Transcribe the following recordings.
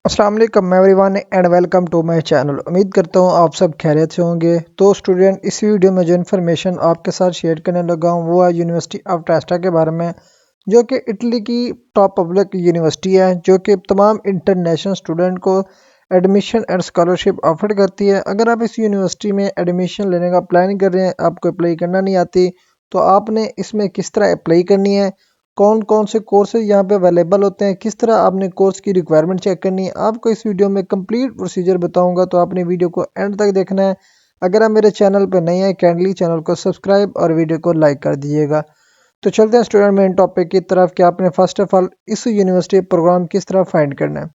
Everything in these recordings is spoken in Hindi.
अस्सलाम वालेकुम everyone and welcome to my channel. उम्मीद करता हूँ आप सब खैरियत से होंगे। तो स्टूडेंट, इस वीडियो में जो इन्फॉर्मेशन आपके साथ शेयर करने लगा हूँ वो है यूनिवर्सिटी ऑफ ट्रेस्टा के बारे में, जो कि इटली की टॉप पब्लिक यूनिवर्सिटी है, जो कि तमाम इंटरनेशनल स्टूडेंट को एडमिशन एंड स्कॉलरशिप ऑफर करती है। अगर आप इस यूनिवर्सिटी में एडमिशन लेने का प्लान कर रहे हैं, आपको अप्लाई करना नहीं आती, तो आपने इसमें किस तरह अप्लाई करनी है, कौन कौन से कोर्सेज यहाँ पे अवेलेबल होते हैं, किस तरह आपने कोर्स की रिक्वायरमेंट चेक करनी है, आपको इस वीडियो में कंप्लीट प्रोसीजर बताऊंगा। तो आपने वीडियो को एंड तक देखना है। अगर आप मेरे चैनल पर नए हैं, काइंडली चैनल को सब्सक्राइब और वीडियो को लाइक कर दीजिएगा। तो चलते हैं स्टूडेंट मेन टॉपिक की तरफ कि आपने फर्स्ट ऑफ ऑल इस यूनिवर्सिटी प्रोग्राम किस तरह फाइंड करना है।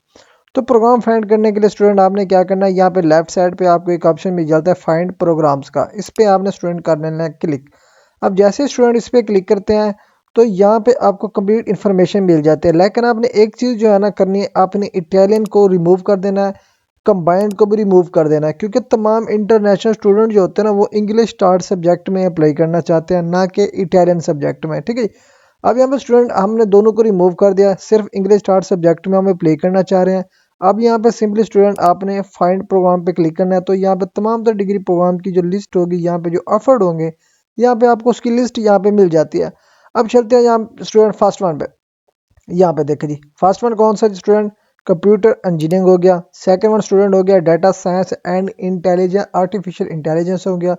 तो प्रोग्राम फाइंड करने के लिए स्टूडेंट आपने क्या करना है, यहाँ पे लेफ्ट साइड पे आपको एक ऑप्शन मिल जाता है फाइंड प्रोग्राम्स का। इस पे आपने स्टूडेंट कर लेना है क्लिक। अब जैसे स्टूडेंट इस पे क्लिक करते हैं तो यहाँ पे आपको कंप्लीट इन्फॉर्मेशन मिल जाती है, लेकिन आपने एक चीज़ जो है ना करनी है, आपने इटालियन को रिमूव कर देना है, कंबाइंड को भी रिमूव कर देना है, क्योंकि तमाम इंटरनेशनल स्टूडेंट जो होते हैं ना वो इंग्लिश स्टार्ट सब्जेक्ट में अप्लाई करना चाहते हैं, ना कि इटालियन सब्जेक्ट में। ठीक है। अब यहाँ पे स्टूडेंट हमने दोनों को रिमूव कर दिया, सिर्फ इंग्लिश स्टार्ट सब्जेक्ट में हम अप्लाई करना चाह रहे हैं। अब यहाँ पे सिंपली स्टूडेंट आपने फाइंड प्रोग्राम पे क्लिक करना है। तो यहाँ पे तमाम तरह डिग्री प्रोग्राम की जो लिस्ट होगी, यहाँ पे जो ऑफर्ड होंगे, यहाँ पे आपको उसकी लिस्ट यहाँ पे मिल जाती है। अब चलते हैं यहाँ स्टूडेंट फर्स्ट वन पे। यहाँ पे देखिए जी, फर्स्ट वन कौन सा स्टूडेंट, कंप्यूटर इंजीनियरिंग हो गया। सेकंड वन स्टूडेंट हो गया data science and intelligence, artificial intelligence हो गया।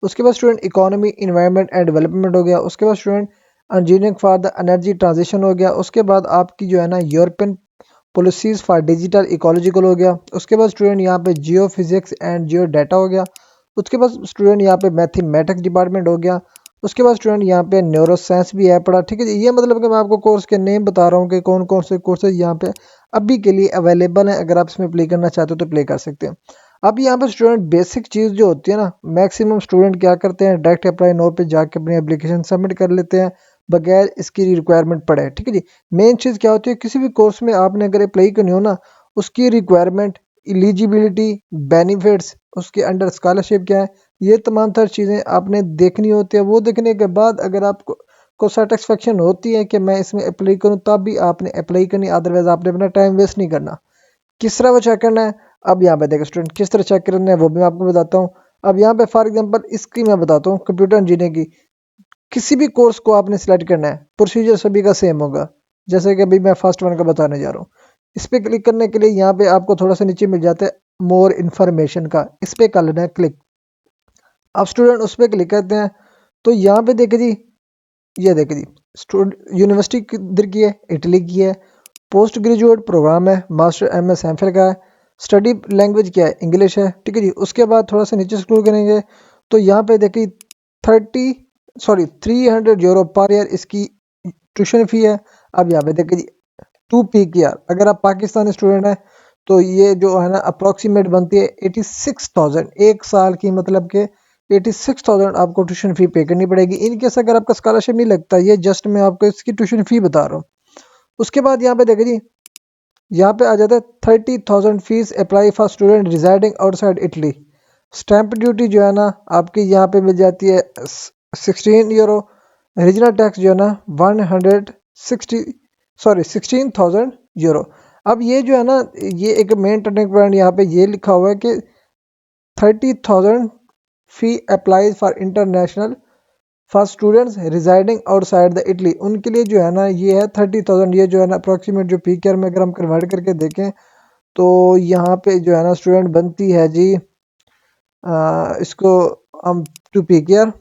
उसके बाद student economy environment and development हो गया। उसके बाद student engineering for the energy transition हो गया। उसके बाद आपकी जो है ना European policies for digital ecological हो गया। उसके बाद स्टूडेंट यहाँ पे जियो फिजिक्स एंड जियो डाटा हो गया। उसके बाद स्टूडेंट यहाँ पे मैथमेटिक्स डिपार्टमेंट हो गया। उसके बाद स्टूडेंट यहाँ पे न्यूरो साइंस भी है पढ़ा। ठीक है जी, ये मतलब कि मैं आपको कोर्स के नेम बता रहा हूँ कि कौन कौन से कोर्सेज यहाँ पे अभी के लिए अवेलेबल हैं। अगर आप इसमें प्ले करना चाहते हो तो प्ले कर सकते हैं। अब यहाँ पे स्टूडेंट बेसिक चीज़ जो होती है ना, मैक्सिमम स्टूडेंट क्या करते हैं, डायरेक्ट अप्लाई नो पे जाके अपनी एप्लीकेशन सबमिट कर लेते हैं बगैर इसकी रिक्वायरमेंट पड़े। ठीक है जी। मेन चीज़ क्या होती है, किसी भी कोर्स में आपने अगर अप्लाई करनी हो ना, उसकी रिक्वायरमेंट, एलिजिबिलिटी, बेनिफिट्स, उसके अंडर स्कॉलरशिप क्या है, ये तमाम तर चीज़ें आपने देखनी होती है। वो देखने के बाद अगर आपको सेटिस्फेक्शन होती है कि मैं इसमें अप्लाई करूँ, तब भी आपने अप्लाई करनी, अदरवाइज आपने अपना टाइम वेस्ट नहीं करना। किस तरह वो चेक करना है, अब यहाँ पे देखो स्टूडेंट किस तरह चेक करना है वो भी मैं आपको बताता हूँ। अब यहाँ पे फॉर एग्जांपल इसकी मैं बताता हूँ, कंप्यूटर इंजीनियरिंग की किसी भी कोर्स को आपने सिलेक्ट करना है, प्रोसीजर सभी का सेम होगा। जैसे कि अभी मैं फर्स्ट वन का बताने जा रहा हूँ। इस पर क्लिक करने के लिए यहाँ पे आपको थोड़ा सा नीचे मिल जाता है मोर इन्फॉर्मेशन का, इस पर कर लेना है क्लिक। अब स्टूडेंट उस पर क्लिक करते हैं तो यहाँ पे देखे जी, ये देखे जी, स्टूडेंट यूनिवर्सिटी किधर की है, इटली की है। पोस्ट ग्रेजुएट प्रोग्राम है, मास्टर एमएस एमफिल का है। स्टडी लैंग्वेज क्या है, इंग्लिश है। ठीक है जी। उसके बाद थोड़ा सा नीचे स्क्रॉल करेंगे तो यहाँ पे देखिए 300 यूरो पर ईयर इसकी ट्यूशन फी है। अब यहाँ पे देखिए जी 2 PKR, अगर आप पाकिस्तानी स्टूडेंट हैं तो ये जो है ना अप्रोक्सीमेट बनती है 86,000 एक साल की, मतलब के 86,000 आपको ट्यूशन फी पे करनी पड़ेगी। इनकेस अगर आपका स्कॉलरशिप नहीं लगता, ये जस्ट मैं आपको इसकी ट्यूशन फी बता रहा हूँ। उसके बाद यहाँ पे देखिए जी, यहाँ पे आ जाता है 30,000 fees apply for student residing outside Italy. Stamp duty जो है ना आपकी यहाँ पे मिल जाती है 16 यूरो। रीजनल टैक्स जो है ना 16,000 यूरो। अब ये जो है ना, ये एक मेन टर्निंग पॉइंट यहाँ पे ये लिखा हुआ है कि 30,000 fee applies for international for students residing outside the Italy, उनके लिए जो है ना ये है 30,000। ये जो है ना अप्रोक्सीमेट जो PKR में अगर हम कन्वर्ट करके देखें तो यहाँ पे जो है ना स्टूडेंट बनती है जी, इसको हम 2 PKR,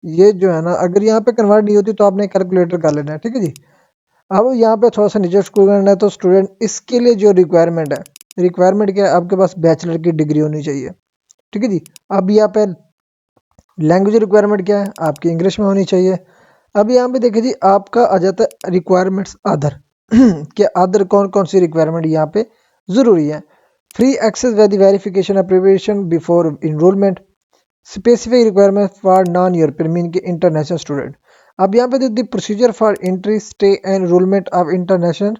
ये जो है ना अगर यहाँ पे कन्वर्ट नहीं होती तो आपने कैलकुलेटर कर लेना है। ठीक है जी। अब यहाँ पे थोड़ा सा नीचे स्क्रॉल करना है तो स्टूडेंट इसके लिए जो रिक्वायरमेंट है, रिक्वायरमेंट क्या है, आपके पास बैचलर की डिग्री होनी चाहिए। ठीक है जी। अब यहाँ पे लैंग्वेज रिक्वायरमेंट क्या है, आपकी इंग्लिश में होनी चाहिए। अब यहाँ पे देखिए जी आपका आ जाता है रिक्वायरमेंट्स अदर कि अदर कौन कौन सी रिक्वायरमेंट यहाँ पे ज़रूरी है। Free access with verification application before enrolment, specific requirement for non European mean के इंटरनेशनल स्टूडेंट। अब यहाँ पे the procedure for entry stay and enrolment of international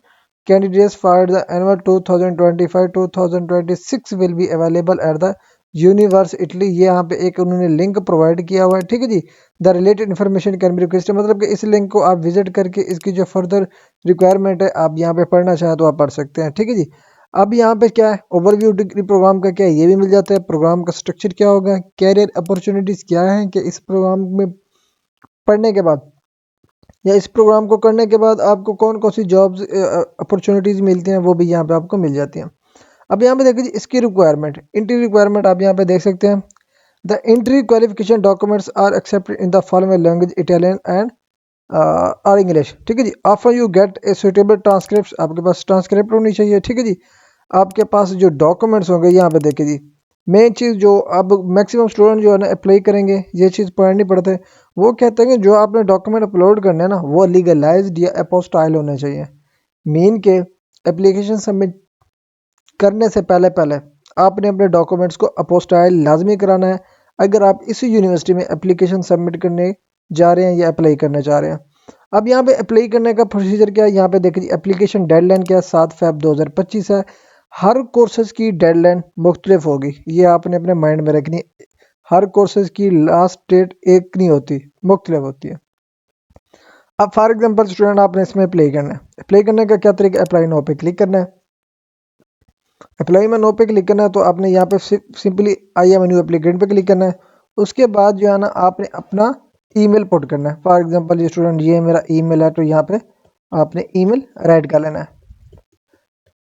candidates for the annual 2025-2026 will be available at the Universitaly, ये यहाँ पे एक उन्होंने लिंक प्रोवाइड किया हुआ है, ठीक है जी। The related information can be requested, मतलब कि इस लिंक को आप विजिट करके इसकी जो फर्दर रिक्वायरमेंट है आप यहाँ पे पढ़ना चाहें तो आप पढ़ सकते हैं, ठीक है जी। अब यहाँ पे क्या है, ओवरव्यू डिग्री प्रोग्राम का क्या है ये भी मिल जाता है। प्रोग्राम का स्ट्रक्चर क्या होगा, कैरियर अपॉर्चुनिटीज़ क्या है कि इस प्रोग्राम में पढ़ने के बाद या इस प्रोग्राम को करने के बाद आपको कौन कौन सी जॉब्स अपॉर्चुनिटीज़ मिलती हैं, वो भी यहाँ पे आपको मिल जाती हैं। अब यहाँ पे देखिए जी इसकी रिक्वायरमेंट, इंट्री रिक्वायरमेंट आप यहाँ पे देख सकते हैं। The entry qualification documents are accepted in the following language, Italian and और इंग्लिश, ठीक है जी। After you get a suitable transcript, आपके पास ट्रांसक्रिप्ट होनी चाहिए, ठीक है जी। आपके पास जो डॉक्यूमेंट्स होंगे यहाँ पे देखिए जी, मेन चीज़ जो अब मैक्सिमम स्टूडेंट जो है ना अप्लाई करेंगे ये चीज़ पढ़ नहीं पड़ते, वो कहते हैं कि जो आपने डॉक्यूमेंट अपलोड करने हैं ना वो लीगलाइज्ड या अपोस्टाइल होने चाहिए। मीन के एप्लीकेशन सबमिट करने से पहले पहले आपने अपने डॉक्यूमेंट्स को अपोस्टाइल लाजमी कराना है अगर आप इसी यूनिवर्सिटी में एप्लीकेशन सबमिट करने जा रहे हैं या अप्लाई करने जा रहे हैं। अब यहाँ पे अप्लाई करने का प्रोसीजर क्या है, यहाँ पे देखिए एप्लीकेशन डेडलाइन क्या है, 7 फ़रवरी 2025 है। हर कोर्सेज की डेडलाइन मुख्तलिफ होगी, ये आपने अपने माइंड में रखनी है। हर कोर्सेज की लास्ट डेट एक नहीं होती, मुख्तलिफ होती है। अब फॉर एग्जांपल स्टूडेंट आपने इसमें अप्लाई करना है, अप्लाई करने का क्या तरीका, अप्लाई नाउ पे क्लिक करना है। अप्लाई में नो पे क्लिक करना है तो आपने यहाँ पे simply I am new applicant पे क्लिक करना है। उसके बाद जो है ना आपने अपना ईमेल पुट करना है। फॉर एग्जांपल ये स्टूडेंट ये मेरा ईमेल है तो यहाँ पे आपने ईमेल राइट कर लेना है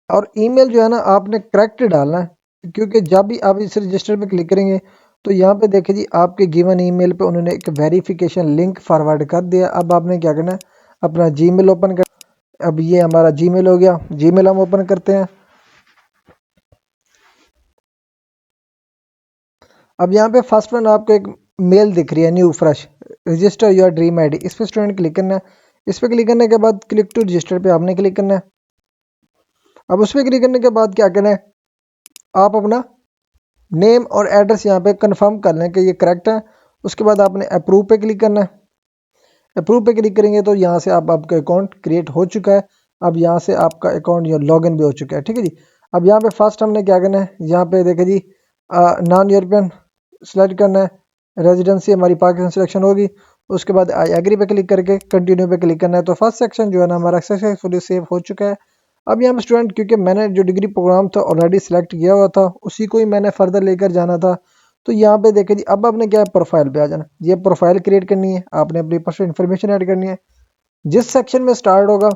और ईमेल जो है ना आपने करेक्ट डालना है, क्योंकि जब भी आप इस रजिस्टर पे क्लिक करेंगे तो यहाँ पे देखिए जी आपके गिवन ईमेल पे उन्होंने एक वेरिफिकेशन लिंक फॉरवर्ड कर दिया। अब आपने क्या करना है, अपना जीमेल ओपन कर। अब ये हमारा जीमेल हो गया, जीमेल हम ओपन करते हैं। अब यहाँ पे फर्स्ट वन आपको एक मेल दिख रही है, new fresh register your dream ID, इस पे स्टूडेंट क्लिक करना है। इस पे क्लिक करने के बाद क्लिक टू रजिस्टर पे आपने क्लिक करना है। अब उस पर क्लिक करने के बाद क्या करना है, आप अपना नेम और एड्रेस यहाँ पे कंफर्म कर लें कि ये करेक्ट है। उसके बाद आपने अप्रूव पे क्लिक करना है। अप्रूव पे क्लिक करेंगे तो यहाँ से आप आपका अकाउंट क्रिएट हो चुका है। अब यहाँ से आपका अकाउंट या लॉगिन भी हो चुका है, ठीक है जी। अब यहाँ पे फर्स्ट हमने क्या करना है, यहाँ पे देखे जी नॉन यूरोपियन सेलेक्ट करना है, रेजिडेंसी हमारी पाकिस्तान सिलेक्शन होगी। उसके बाद आई एग्री पे क्लिक करके कंटिन्यू पे क्लिक करना है। तो फर्स्ट सेक्शन जो है ना हमारा सक्सेसफुली सेव हो चुका है। अब यहाँ पे स्टूडेंट क्योंकि मैंने जो डिग्री प्रोग्राम था ऑलरेडी सिलेक्ट किया हुआ था, उसी को ही मैंने फर्दर लेकर जाना था। तो यहाँ पे देखे जी अब आपने क्या है, प्रोफाइल पे आ जाना। ये प्रोफाइल क्रिएट करनी है, आपने अपनी पर्सनल इन्फॉर्मेशन ऐड करनी है। जिस सेक्शन में स्टार्ट होगा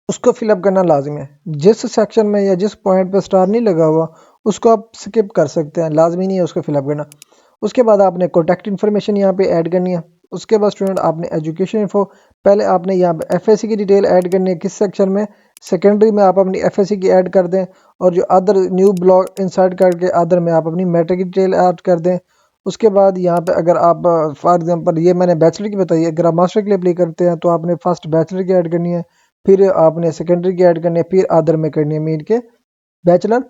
उसको फिलअप करना लाजमी है। जिस सेक्शन में या जिस पॉइंट पे स्टार नहीं लगा हुआ उसको आप स्किप कर सकते हैं, लाजमी नहीं है उसको फिलअप करना। उसके बाद आपने कॉन्टैक्ट इन्फॉर्मेशन यहाँ पे ऐड करनी है। उसके बाद स्टूडेंट आपने एजुकेशन इन्फो, पहले आपने यहाँ पे एफएससी की डिटेल ऐड करनी है, किस सेक्शन में, सेकेंडरी में आप अपनी एफएससी की ऐड कर दें और जो अदर न्यू ब्लॉक इंसर्ट करके अदर में आप अपनी मैट्रिक की डिटेल ऐड कर दें। उसके बाद यहाँ पे अगर आप फॉर एग्जांपल ये मैंने बैचलर की बताई है, अगर आप मास्टर के लिए अप्लाई करते हैं तो आपने फर्स्ट बैचलर की ऐड करनी है, फिर आपने सेकेंडरी की ऐड करनी है, फिर अदर में करनी है मीन के बैचलर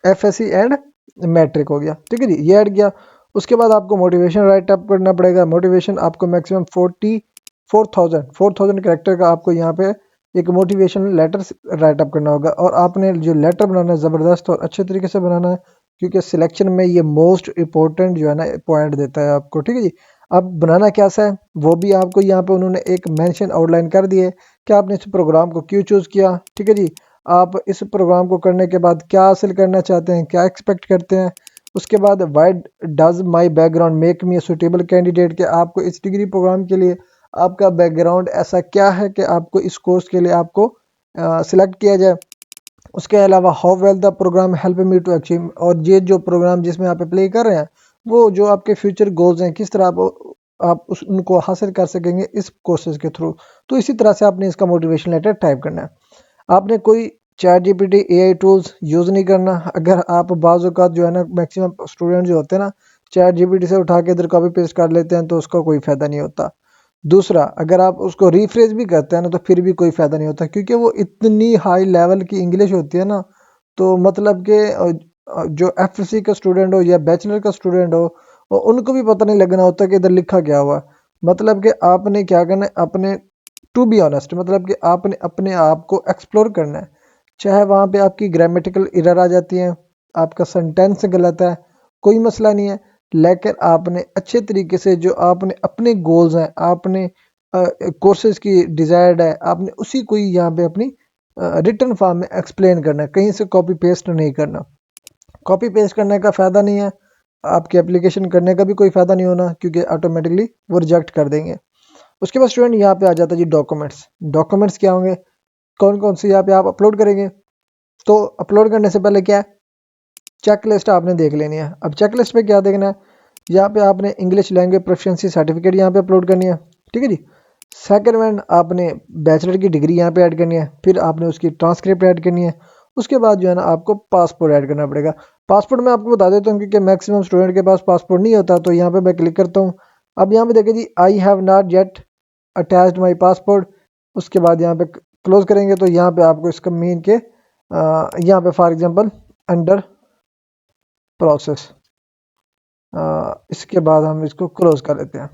एफएससी एंड मैट्रिक हो गया, ठीक है जी, ये ऐड किया। उसके बाद आपको मोटिवेशन राइट अप करना पड़ेगा। मोटिवेशन आपको मैक्सिमम 4,000 कैरेक्टर का आपको यहाँ पे एक मोटिवेशन लेटर राइट अप करना होगा और आपने जो लेटर बनाना है ज़बरदस्त और अच्छे तरीके से बनाना है, क्योंकि सिलेक्शन में ये मोस्ट इंपॉर्टेंट जो है ना पॉइंट देता है आपको, ठीक है जी। अब बनाना कैसा है वो भी आपको यहाँ पे उन्होंने एक मेंशन आउटलाइन कर दिए कि आपने इस प्रोग्राम को क्यों चूज़ किया, ठीक है जी। आप इस प्रोग्राम को करने के बाद क्या हासिल करना चाहते हैं, क्या एक्सपेक्ट करते हैं। उसके बाद why does my background make me a suitable candidate, कि आपको इस डिग्री प्रोग्राम के लिए आपका बैकग्राउंड ऐसा क्या है कि आपको इस कोर्स के लिए आपको सिलेक्ट किया जाए। उसके अलावा how well the programme help me to achieve, और ये जो प्रोग्राम जिसमें आप अप्लाई कर रहे हैं वो जो आपके फ्यूचर गोल्स हैं किस तरह आप उनको हासिल कर सकेंगे इस कोर्सेज के थ्रू। तो इसी तरह से आपने इसका मोटिवेशन लेटर टाइप करना है। आपने कोई chat GPT AI tools use नहीं करना। अगर आप बाज़ औक़ात जो है ना मैक्सिमम स्टूडेंट जो होते हैं ना चैट जीपीटी से उठा के इधर कॉपी पेस्ट कर लेते हैं तो उसका कोई फ़ायदा नहीं होता। दूसरा, अगर आप उसको रिफ्रेश भी करते हैं ना तो फिर भी कोई फ़ायदा नहीं होता, क्योंकि वो इतनी हाई लेवल की इंग्लिश होती है ना। तो मतलब कि जो एफएससी का स्टूडेंट हो या बैचलर का स्टूडेंट हो उनको भी पता नहीं लगना होता कि इधर लिखा क्या हुआ है। मतलब कि आपने क्या करना है, अपने टू बी ऑनेस्ट मतलब कि आपने अपने आप को एक्सप्लोर करना है। चाहे वहाँ पे आपकी ग्रामेटिकल एरर आ जाती हैं, आपका सेंटेंस गलत है, कोई मसला नहीं है, लेकिन आपने अच्छे तरीके से जो आपने अपने गोल्स हैं, आपने कोर्सेज की डिज़ायर्ड है, आपने उसी को ही यहाँ पे अपनी रिटर्न फॉर्म में एक्सप्लेन करना है, कहीं से कॉपी पेस्ट नहीं करना। कॉपी पेस्ट करने का फ़ायदा नहीं है, आपकी एप्लीकेशन करने का भी कोई फ़ायदा नहीं होना, क्योंकि ऑटोमेटिकली वो रिजेक्ट कर देंगे। उसके बाद स्टूडेंट यहाँ पे आ जाता है जी डॉक्यूमेंट्स। डॉक्यूमेंट्स क्या होंगे, कौन कौन से यहाँ पे आप अपलोड करेंगे। तो अपलोड करने से पहले क्या है, चेक लिस्ट आपने देख लेनी है। अब चेक लिस्ट पे क्या देखना है, यहाँ पे आपने इंग्लिश लैंग्वेज प्रोफिशिएंसी सर्टिफिकेट यहाँ पे अपलोड करनी है, ठीक है जी। सेकंड वन, आपने बैचलर की डिग्री यहाँ पे ऐड करनी है, फिर आपने उसकी ट्रांसक्रिप्ट ऐड करनी है। उसके बाद जो है ना आपको पासपोर्ट ऐड करना पड़ेगा। पासपोर्ट मैं आपको बता देता हूँ क्योंकि मैक्सिमम स्टूडेंट के पास पासपोर्ट नहीं होता, तो यहाँ पे मैं क्लिक करता हूँ। अब यहाँ पे देखिए जी, I have not yet attached my passport. उसके बाद यहाँ पे क्लोज करेंगे तो यहाँ पे आपको इसका मीन के यहाँ पे फॉर एग्जांपल अंडर प्रोसेस, इसके बाद हम इसको क्लोज कर लेते हैं।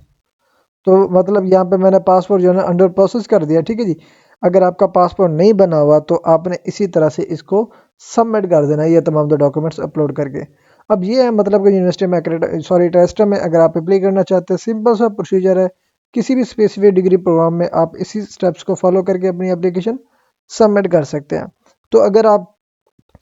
तो मतलब यहाँ पे मैंने पासपोर्ट जो है ना अंडर प्रोसेस कर दिया, ठीक है जी। अगर आपका पासपोर्ट नहीं बना हुआ तो आपने इसी तरह से इसको सबमिट कर देना है, ये तमाम दो डॉक्यूमेंट्स अपलोड करके। अब ये है मतलब कि यूनिवर्सिटी में टेस्ट में अगर आप अप्लाई करना चाहते हैं, सिंपल सा प्रोसीजर है। किसी भी स्पेसिफिक डिग्री प्रोग्राम में आप इसी स्टेप्स को फॉलो करके अपनी एप्लीकेशन सबमिट कर सकते हैं। तो अगर आप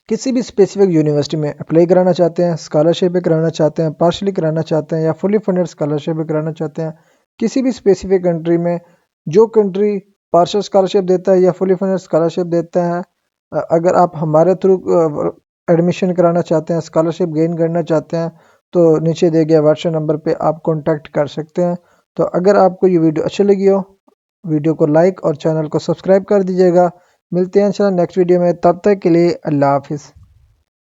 किसी भी स्पेसिफिक यूनिवर्सिटी में अप्लाई कराना चाहते हैं, स्कॉलरशिप भी कराना चाहते हैं, पार्शली कराना चाहते हैं या फुली फंडेड स्कॉलरशिप भी कराना चाहते हैं, किसी भी स्पेसिफिक कंट्री में, जो कंट्री पार्शल स्कॉलरशिप देता है या फुली फंडेड स्कॉलरशिप देता है, अगर आप हमारे थ्रू एडमिशन कराना चाहते हैं, स्कॉलरशिप गेन करना चाहते हैं, तो नीचे दिए गए व्हाट्सएप नंबर पे आप कॉन्टैक्ट कर सकते हैं। तो अगर आपको ये वीडियो अच्छी लगी हो, वीडियो को लाइक और चैनल को सब्सक्राइब कर दीजिएगा। मिलते हैं इंशाल्लाह नेक्स्ट वीडियो में, तब तक के लिए अल्लाह हाफिज़।